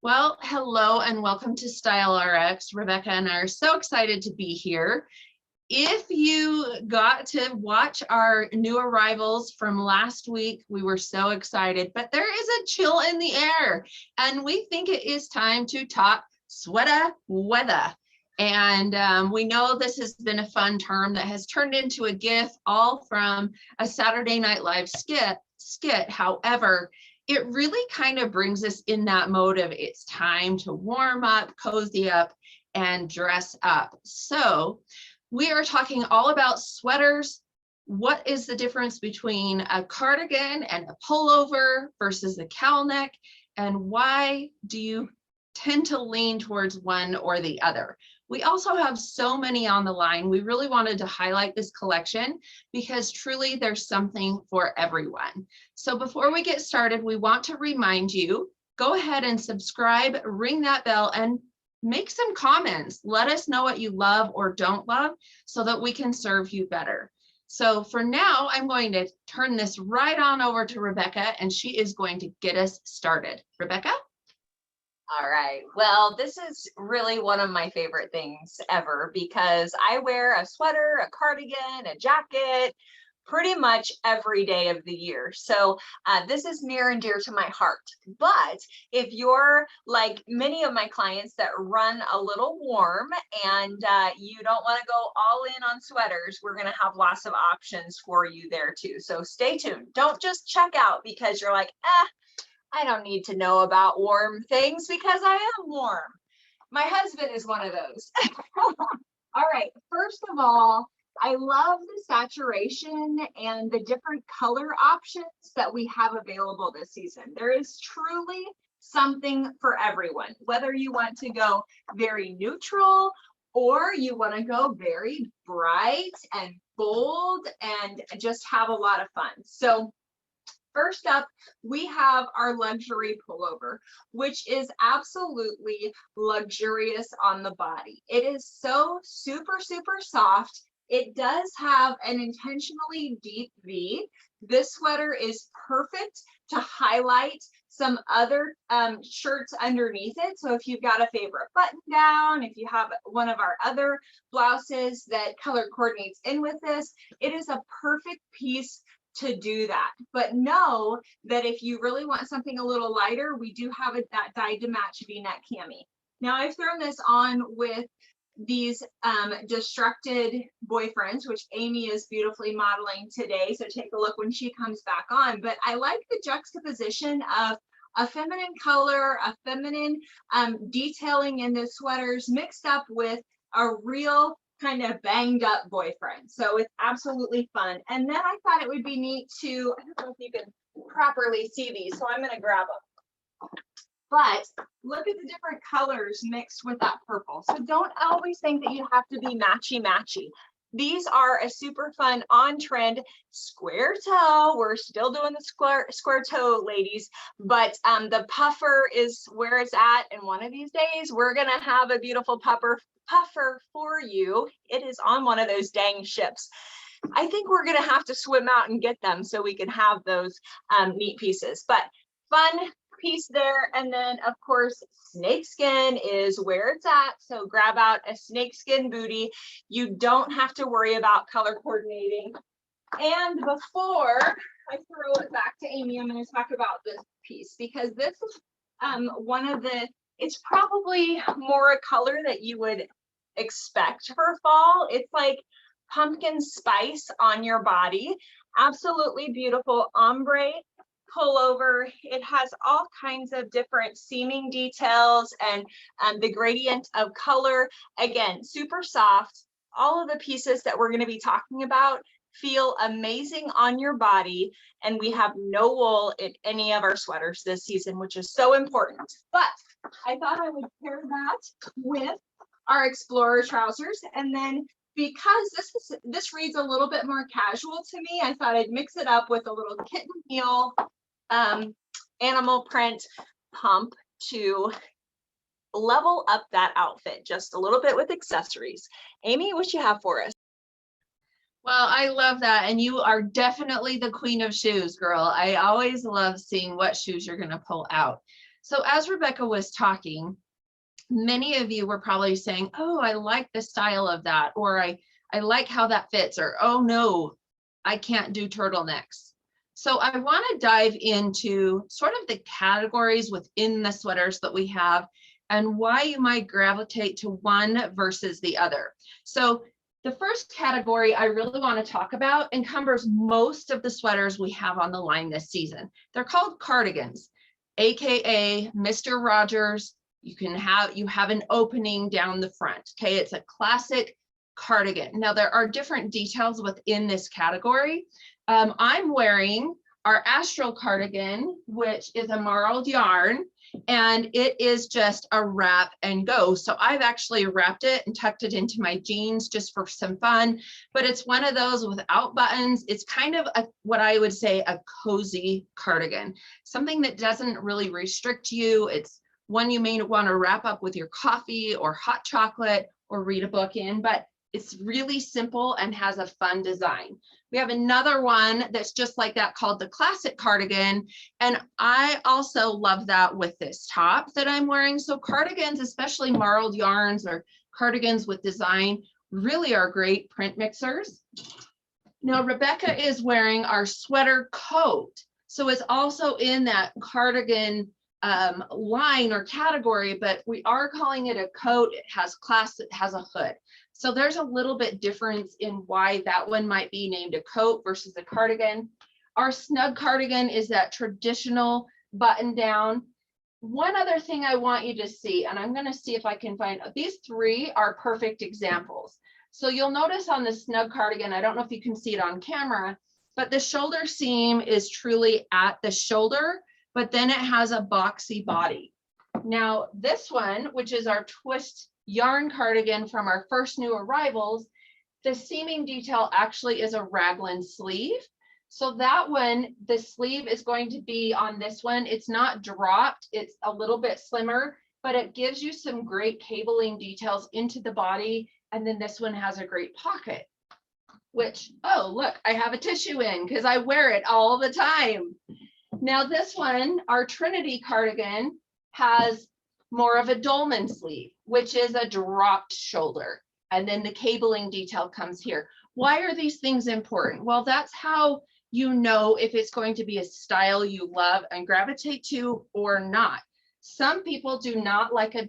Well, hello and welcome to STYLERX. Rebecca and I are so excited to be here. If you got to watch our new arrivals from last week, we were so excited, but there is a chill in the air and we think it is time to talk Sweata Weatha. And we know this has been a fun term that has turned into a GIF, all from a Saturday Night Live skit. However, it really kind of brings us in that mode of it's time to warm up, cozy up, and dress up. So we are talking all about sweaters. What is the difference between a cardigan and a pullover versus a cowl neck? And why do you tend to lean towards one or the other? We also have so many on the line. We really wanted to highlight this collection because truly there's something for everyone. So before we get started, we want to remind you, go ahead and subscribe, ring that bell, and make some comments. Let us know what you love or don't love so that we can serve you better. So for now, I'm going to turn this right on over to Rebecca, and she is going to get us started. Rebecca? All right. Well, this is really one of my favorite things ever because I wear a sweater, a cardigan, a jacket pretty much every day of the year. So this is near and dear to my heart. But if you're like many of my clients that run a little warm and you don't want to go all in on sweaters, we're going to have lots of options for you there too. So stay tuned. Don't just check out because you're like, I don't need to know about warm things because I am warm. My husband is one of those. All right, first of all, I love the saturation and the different color options that we have available this season. There is truly something for everyone, whether you want to go very neutral or you want to go very bright and bold and just have a lot of fun. So first up, we have our luxury pullover, which is absolutely luxurious on the body. It is so super, super soft. It does have an intentionally deep V. This sweater is perfect to highlight some other shirts underneath it. So if you've got a favorite button down, if you have one of our other blouses that color coordinates in with this, it is a perfect piece to do that. But know that if you really want something a little lighter, we do have that dyed to match V-neck cami. Now I've thrown this on with these destructed boyfriends, which Amy is beautifully modeling today. So take a look when she comes back on. But I like the juxtaposition of a feminine color, a feminine detailing in the sweaters mixed up with a real kind of banged up boyfriend. So it's absolutely fun. And then I thought it would be neat to, I don't know if you can properly see these, so I'm going to grab them. But look at the different colors mixed with that purple. So don't always think that you have to be matchy-matchy. These are a super fun on-trend square toe. We're still doing the square toe, ladies, but the puffer is where it's at. And one of these days, we're going to have a beautiful puffer for you. It is on one of those dang ships. I think we're going to have to swim out and get them so we can have those neat pieces. But fun piece there. And then of course snakeskin is where it's at, so grab out a snakeskin booty. You don't have to worry about color coordinating. And before I throw it back to Amy, I'm going to talk about this piece because this is one of the, it's probably more a color that you would expect for fall. It's like pumpkin spice on your body. Absolutely beautiful ombre pullover. It has all kinds of different seaming details and the gradient of color. Again, super soft. All of the pieces that we're going to be talking about feel amazing on your body, and we have no wool in any of our sweaters this season, which is so important. But I thought I would pair that with our Explorer trousers, and then because this reads a little bit more casual to me, I thought I'd mix it up with a little kitten heel animal print pump to level up that outfit just a little bit with accessories. Amy, what you have for us? Well, I love that. And you are definitely the queen of shoes, girl. I always love seeing what shoes you're going to pull out. So as Rebecca was talking, many of you were probably saying, oh, I like the style of that, or I like how that fits, or oh no, I can't do turtlenecks. So I want to dive into sort of the categories within the sweaters that we have and why you might gravitate to one versus the other. So the first category I really want to talk about encumbers most of the sweaters we have on the line this season. They're called cardigans, AKA Mr. Rogers. You have an opening down the front. Okay, it's a classic cardigan. Now there are different details within this category. I'm wearing our astral cardigan, which is a marled yarn, and it is just a wrap and go. So I've actually wrapped it and tucked it into my jeans just for some fun, but it's one of those without buttons. It's kind of what I would say a cozy cardigan, something that doesn't really restrict you. It's one you may want to wrap up with your coffee or hot chocolate or read a book in, but it's really simple and has a fun design. We have another one that's just like that called the classic cardigan. And I also love that with this top that I'm wearing. So cardigans, especially marled yarns or cardigans with design, really are great print mixers. Now, Rebecca is wearing our sweater coat. So it's also in that cardigan line or category, but we are calling it a coat. It has class, it has a hood. So there's a little bit difference in why that one might be named a coat versus a cardigan. Our snug cardigan is that traditional button down. One other thing I want you to see, and I'm going to see if I can find, these three are perfect examples. So you'll notice on the snug cardigan, I don't know if you can see it on camera, but the shoulder seam is truly at the shoulder, but then it has a boxy body. Now this one, which is our twist yarn cardigan from our first new arrivals, the seaming detail actually is a raglan sleeve. So that one, the sleeve is going to be on this one. It's not dropped, it's a little bit slimmer, but it gives you some great cabling details into the body. And then this one has a great pocket, which, oh, look, I have a tissue in because I wear it all the time. Now this one, our Trinity cardigan, has more of a dolman sleeve, which is a dropped shoulder. And then the cabling detail comes here. Why are these things important? Well, that's how you know if it's going to be a style you love and gravitate to or not. Some people do not like a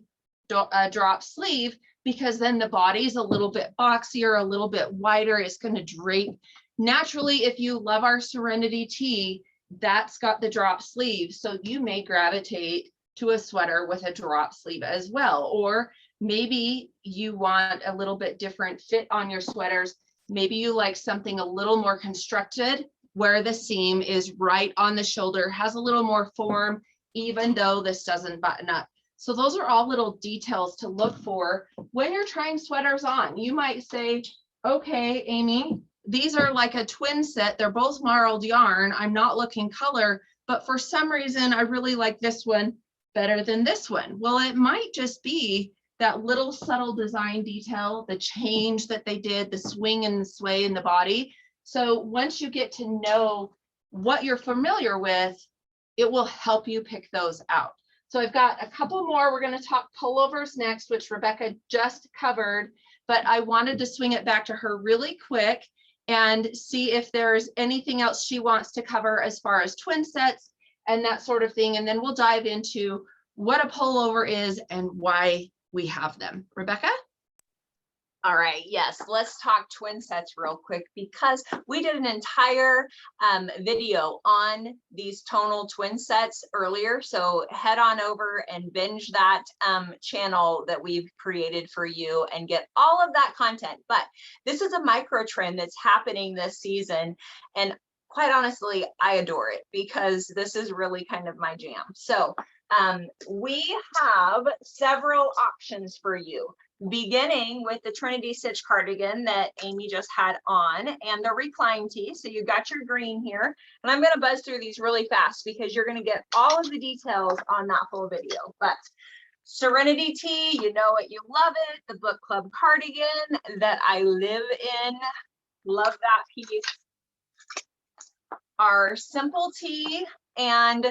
drop sleeve because then the body's a little bit boxier, a little bit wider. It's going to drape. Naturally, if you love our Serenity tee, that's got the drop sleeve. So you may gravitate to a sweater with a drop sleeve as well. Or maybe you want a little bit different fit on your sweaters. Maybe you like something a little more constructed where the seam is right on the shoulder, has a little more form, even though this doesn't button up. So those are all little details to look for when you're trying sweaters on. You might say, okay, Amy, these are like a twin set. They're both marled yarn. I'm not looking color, but for some reason, I really like this one better than this one. Well, it might just be that little subtle design detail, the change that they did, the swing and the sway in the body. So once you get to know what you're familiar with, it will help you pick those out. So I've got a couple more. We're going to talk pullovers next, which Rebecca just covered, but I wanted to swing it back to her really quick and see if there's anything else she wants to cover as far as twin sets and that sort of thing. And then we'll dive into what a pullover is and why we have them. Rebecca? All right, yes, let's talk twin sets real quick because we did an entire video on these tonal twin sets earlier. So head on over and binge that channel that we've created for you and get all of that content. But this is a micro trend that's happening this season. And quite honestly, I adore it because this is really kind of my jam. So we have several options for you, beginning with the Trinity Stitch cardigan that Amy just had on and the recline tee. So you got your green here, and I'm going to buzz through these really fast because you're going to get all of the details on that full video. But Serenity tee, you know it, you love it. The book club cardigan that I live in, love that piece. Our simple tee and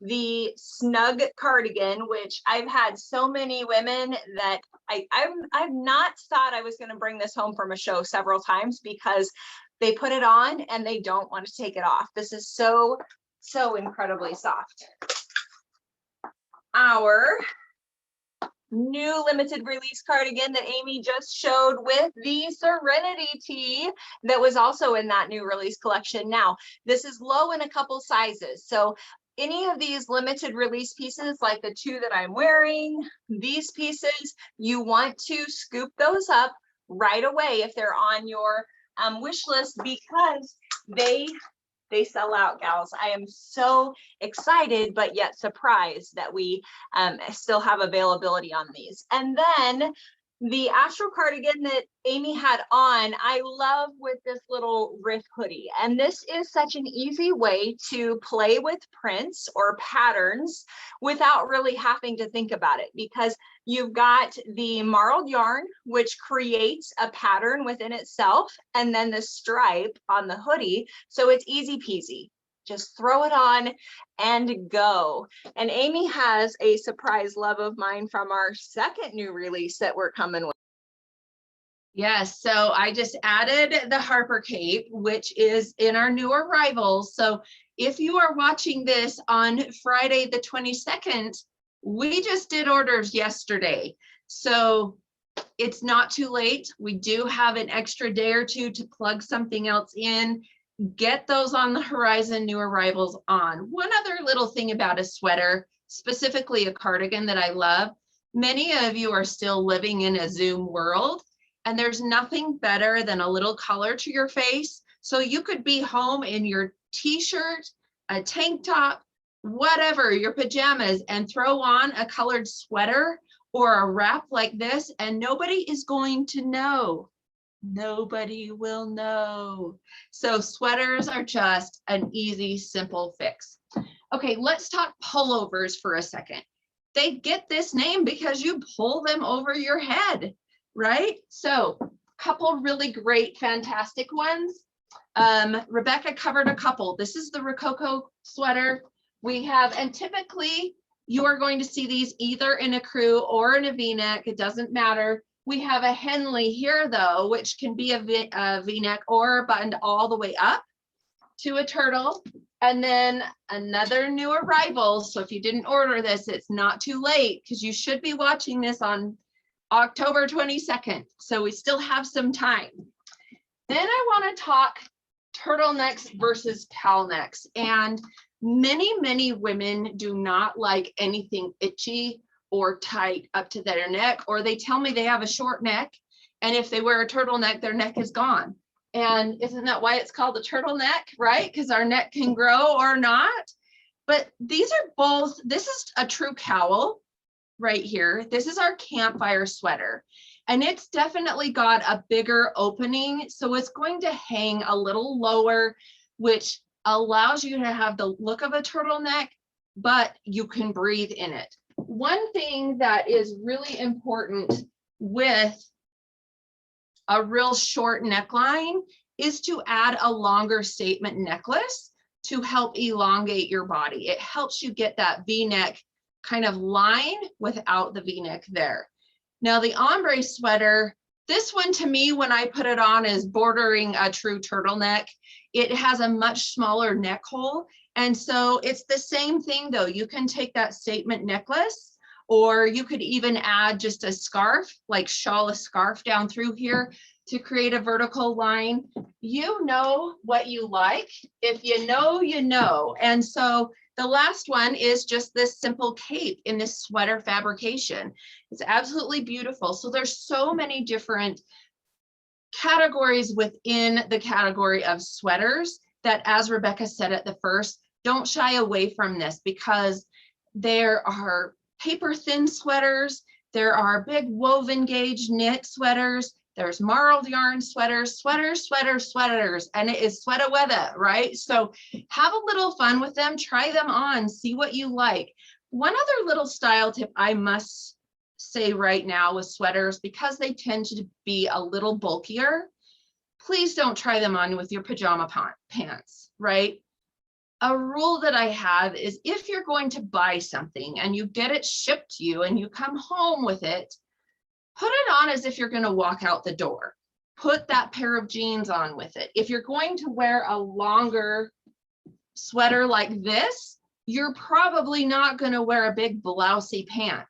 the snug cardigan, which I've had so many women that I've not thought I was going to bring this home from a show several times because they put it on and they don't want to take it off. This is so incredibly soft. Our new limited release cardigan that Amy just showed with the Serenity tee that was also in that new release collection. Now, this is low in a couple sizes. So any of these limited release pieces, like the two that I'm wearing, these pieces, you want to scoop those up right away if they're on your wish list, because they sell out, gals. I am so excited, but yet surprised that we still have availability on these. And then the astral cardigan that Amy had on, I love with this little riff hoodie. And this is such an easy way to play with prints or patterns without really having to think about it, because you've got the marled yarn, which creates a pattern within itself, and then the stripe on the hoodie. So it's easy peasy. Just throw it on and go. And Amy has a surprise love of mine from our second new release that we're coming with. Yes, so I just added the HARPERCAPE, which is in our new arrivals. So if you are watching this on Friday the 22nd, we just did orders yesterday. So it's not too late. We do have an extra day or two to plug something else in. Get those on the horizon, new arrivals on. One other little thing about a sweater, specifically a cardigan that I love, many of you are still living in a Zoom world, and there's nothing better than a little color to your face. So you could be home in your t-shirt, a tank top, whatever, your pajamas, and throw on a colored sweater or a wrap like this, and nobody is going to know. Nobody will know. So sweaters are just an easy, simple fix. Okay, let's talk pullovers for a second. They get this name because you pull them over your head, right? So a couple really great, fantastic ones. Rebecca covered a couple. This is the Rococo sweater we have, and typically you are going to see these either in a crew or in a V-neck. It doesn't matter. We have a Henley here though, which can be a V-neck or buttoned all the way up to a turtle. And then another new arrival. So if you didn't order this, it's not too late, because you should be watching this on October 22nd. So we still have some time. Then I want to talk turtlenecks versus cowl necks. And many women do not like anything itchy or tight up to their neck, or they tell me they have a short neck, and if they wear a turtleneck, their neck is gone. And isn't that why it's called a turtleneck, right? Because our neck can grow or not. But these are both, this is a true cowl right here. This is our campfire sweater, and it's definitely got a bigger opening, so it's going to hang a little lower, which allows you to have the look of a turtleneck, but you can breathe in it. One thing that is really important with a real short neckline is to add a longer statement necklace to help elongate your body. It helps you get that V-neck kind of line without the V-neck there. Now the ombre sweater, this one to me, when I put it on, is bordering a true turtleneck. It has a much smaller neck hole. And so it's the same thing though. You can take that statement necklace, or you could even add just a scarf, like shawl a scarf down through here to create a vertical line. You know what you like. If you know, you know. And so the last one is just this simple cape in this sweater fabrication. It's absolutely beautiful. So there's so many different categories within the category of sweaters that, as Rebecca said at the first, don't shy away from this, because there are paper thin sweaters, there are big woven gauge knit sweaters, there's marled yarn sweaters, sweaters, and it is Sweata Weatha, right? So have a little fun with them, try them on, see what you like. One other little style tip I must say right now with sweaters, because they tend to be a little bulkier, please don't try them on with your pajama pants, right? A rule that I have is if you're going to buy something and you get it shipped to you and you come home with it, put it on as if you're going to walk out the door. Put that pair of jeans on with it. If you're going to wear a longer sweater like this, you're probably not going to wear a big blousey pant.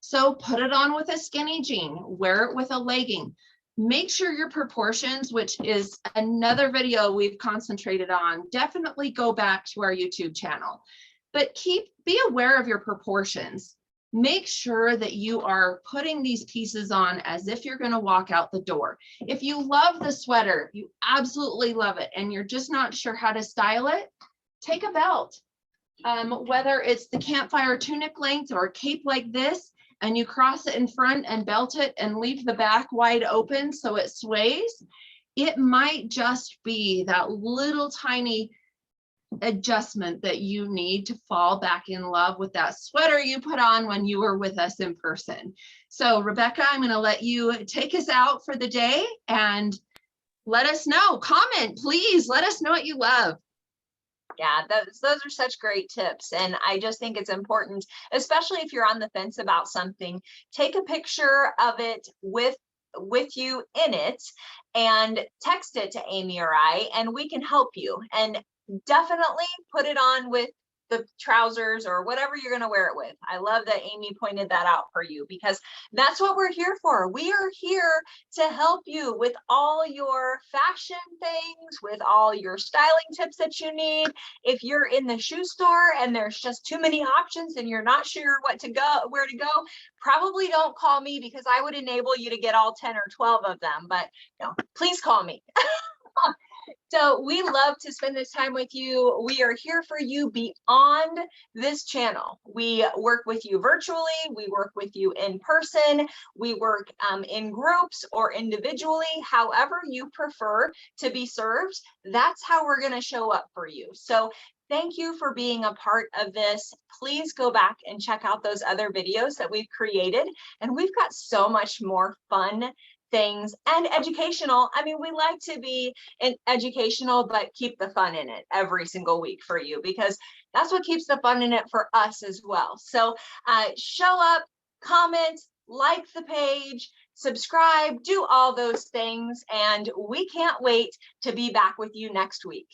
So put it on with a skinny jean, wear it with a legging. Make sure your proportions, which is another video we've concentrated on, definitely go back to our YouTube channel. But be aware of your proportions. Make sure that you are putting these pieces on as if you're going to walk out the door. If you love the sweater, you absolutely love it, and you're just not sure how to style it, take a belt. Whether it's the campfire tunic length or a cape like this, and you cross it in front and belt it and leave the back wide open so it sways, it might just be that little tiny adjustment that you need to fall back in love with that sweater you put on when you were with us in person. So Rebecca, I'm going to let you take us out for the day and let us know. Comment, please. Let us know what you love. Yeah, those are such great tips. And I just think it's important, especially if you're on the fence about something, take a picture of it with you in it and text it to Amy or I, and we can help you. And definitely put it on with the trousers or whatever you're going to wear it with. I love that Amy pointed that out for you, because that's what we're here for. We are here to help you with all your fashion things, with all your styling tips that you need. If you're in the shoe store and there's just too many options and you're not sure where to go, probably don't call me, because I would enable you to get all 10 or 12 of them, but please call me. So we love to spend this time with you. We are here for you beyond this channel. We work with you virtually. We work with you in person. We work in groups or individually, however you prefer to be served. That's how we're going to show up for you. So thank you for being a part of this. Please go back and check out those other videos that we've created. And we've got so much more fun things and educational. I mean, we like to be educational, but keep the fun in it every single week for you, because that's what keeps the fun in it for us as well. So show up, comment, like the page, subscribe, do all those things. And we can't wait to be back with you next week.